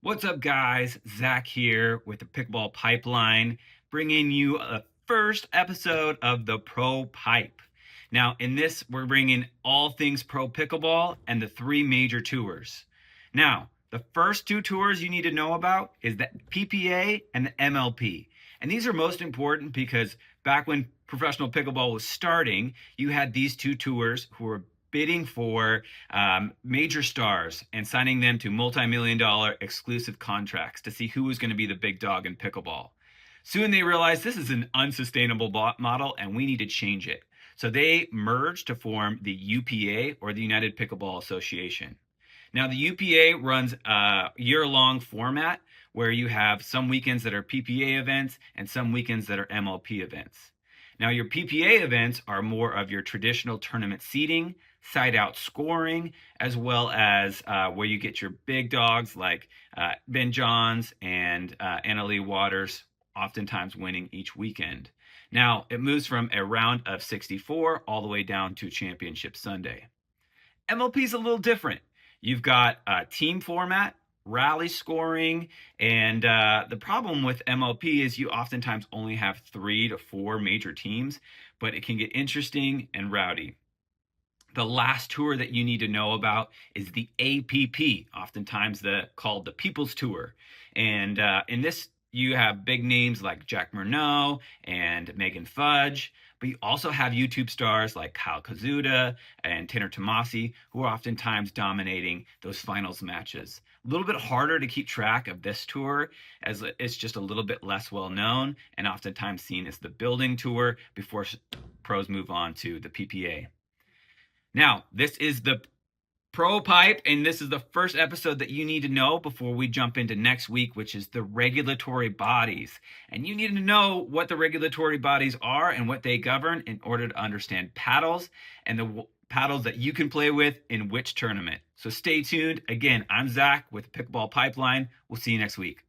What's up, guys? Zach here with the Pickleball Pipeline, bringing you a first episode of the Pro Pipe. Now, in this, we're bringing all things pro pickleball and the three major tours. Now, the first two tours you need to know about is the PPA and the MLP. And these are most important because back when professional pickleball was starting, you had these two tours who were bidding for major stars and signing them to multi-million-dollar exclusive contracts to see who was going to be the big dog in pickleball. Soon they realized this is an unsustainable model and we need to change it. So they merged to form the UPA, or the United Pickleball Association. Now, the UPA runs a year-long format where you have some weekends that are PPA events and some weekends that are MLP events. Now, your PPA events are more of your traditional tournament seating, side out scoring, as well as where you get your big dogs like Ben Johns and Anna Lee Waters, oftentimes winning each weekend. Now, it moves from a round of 64 all the way down to Championship Sunday. MLP is a little different. You've got a team format, rally scoring, and the problem with MLP is you oftentimes only have 3 to 4 major teams, but it can get interesting and rowdy. The last tour that you need to know about is the APP, oftentimes called the People's Tour. And in this, you have big names like Jack Murnau and Megan Fudge, but you also have YouTube stars like Kyle Kazuda and Tanner Tomasi, who are oftentimes dominating those finals matches. A little bit harder to keep track of this tour as it's just a little bit less well known and oftentimes seen as the building tour before pros move on to the PPA. Now, this is the Pro Pipe, and this is the first episode that you need to know before we jump into next week, which is the regulatory bodies. And you need to know what the regulatory bodies are and what they govern in order to understand paddles and the paddles that you can play with in which tournament. So stay tuned. Again, I'm Zach with Pickleball Pipeline. We'll see you next week.